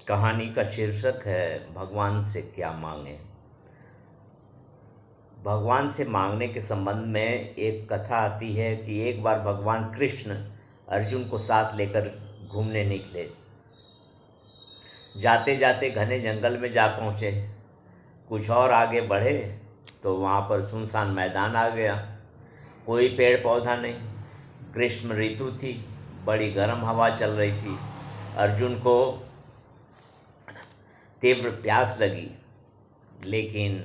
कहानी का शीर्षक है भगवान से क्या मांगे। भगवान से मांगने के संबंध में एक कथा आती है कि एक बार भगवान कृष्ण अर्जुन को साथ लेकर घूमने निकले। जाते जाते घने जंगल में जा पहुँचे। कुछ और आगे बढ़े तो वहाँ पर सुनसान मैदान आ गया। कोई पेड़ पौधा नहीं। ग्रीष्म ऋतु थी, बड़ी गर्म हवा चल रही थी। अर्जुन को तीव्र प्यास लगी, लेकिन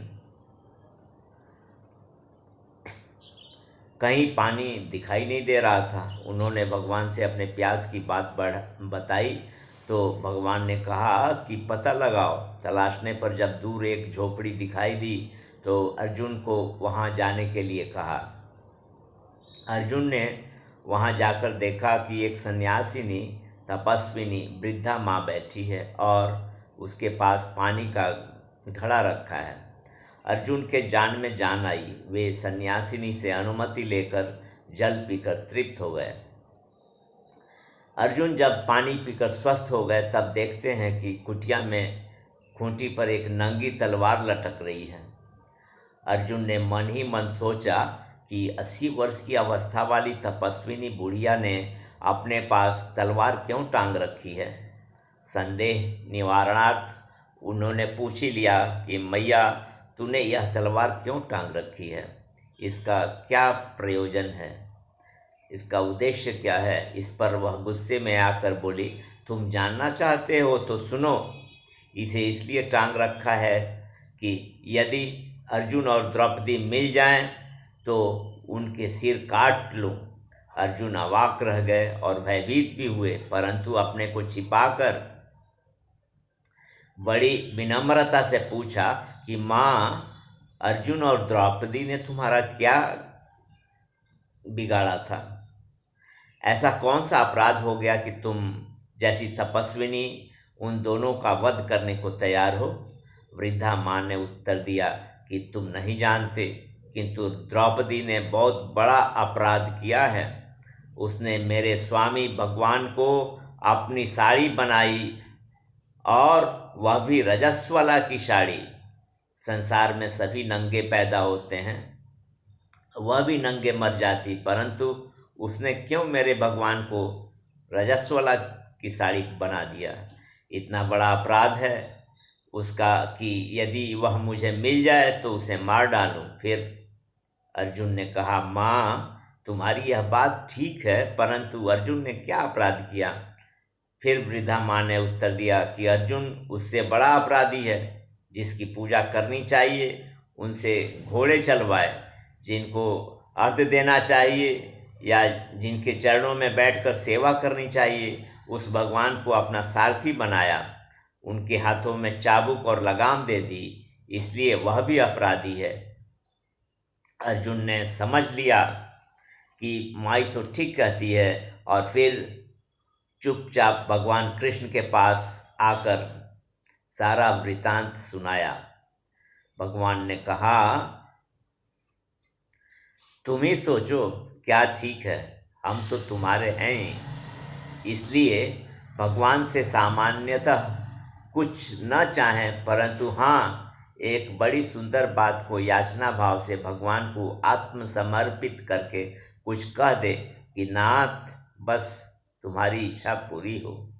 कहीं पानी दिखाई नहीं दे रहा था। उन्होंने भगवान से अपने प्यास की बात बताई तो भगवान ने कहा कि पता लगाओ। तलाशने पर जब दूर एक झोपड़ी दिखाई दी तो अर्जुन को वहां जाने के लिए कहा। अर्जुन ने वहां जाकर देखा कि एक सन्यासिनी तपस्विनी वृद्धा माँ बैठी है और उसके पास पानी का घड़ा रखा है। अर्जुन के जान में जान आई। वे सन्यासिनी से अनुमति लेकर जल पीकर तृप्त हो गए। अर्जुन जब पानी पीकर स्वस्थ हो गए तब देखते हैं कि कुटिया में खूंटी पर एक नंगी तलवार लटक रही है। अर्जुन ने मन ही मन सोचा कि 80 वर्ष की अवस्था वाली तपस्विनी बुढ़िया ने अपने पास तलवार क्यों टांग रखी है। संदेह निवारणार्थ उन्होंने पूछ ही लिया कि मैया, तूने यह तलवार क्यों टांग रखी है? इसका क्या प्रयोजन है? इसका उद्देश्य क्या है? इस पर वह गुस्से में आकर बोली, तुम जानना चाहते हो तो सुनो। इसे इसलिए टांग रखा है कि यदि अर्जुन और द्रौपदी मिल जाएं तो उनके सिर काट लूं। अर्जुन अवाक रह गए और भयभीत भी हुए, परंतु अपने को छिपाकर बड़ी विनम्रता से पूछा कि माँ, अर्जुन और द्रौपदी ने तुम्हारा क्या बिगाड़ा था? ऐसा कौन सा अपराध हो गया कि तुम जैसी तपस्विनी उन दोनों का वध करने को तैयार हो? वृद्धा माँ ने उत्तर दिया कि तुम नहीं जानते, किंतु द्रौपदी ने बहुत बड़ा अपराध किया है। उसने मेरे स्वामी भगवान को अपनी साड़ी बनाई, और वह भी रजस्वला की साड़ी। संसार में सभी नंगे पैदा होते हैं, वह भी नंगे मर जाती, परंतु उसने क्यों मेरे भगवान को रजस्वला की साड़ी बना दिया? इतना बड़ा अपराध है उसका कि यदि वह मुझे मिल जाए तो उसे मार डालूं। फिर अर्जुन ने कहा, माँ, तुम्हारी यह बात ठीक है, परंतु अर्जुन ने क्या अपराध किया? फिर वृद्धा माँ ने उत्तर दिया कि अर्जुन उससे बड़ा अपराधी है। जिसकी पूजा करनी चाहिए उनसे घोड़े चलवाए, जिनको अर्घ्य देना चाहिए या जिनके चरणों में बैठकर सेवा करनी चाहिए, उस भगवान को अपना सारथी बनाया। उनके हाथों में चाबुक और लगाम दे दी, इसलिए वह भी अपराधी है। अर्जुन ने समझ लिया कि माई तो ठीक कहती है और फिर चुपचाप भगवान कृष्ण के पास आकर सारा वृतांत सुनाया। भगवान ने कहा, तुम ही सोचो क्या ठीक है, हम तो तुम्हारे हैं। इसलिए भगवान से सामान्यतः कुछ न चाहें, परंतु हाँ, एक बड़ी सुंदर बात को याचना भाव से भगवान को आत्मसमर्पित करके कुछ कह दे कि नाथ, बस तुम्हारी इच्छा पूरी हो।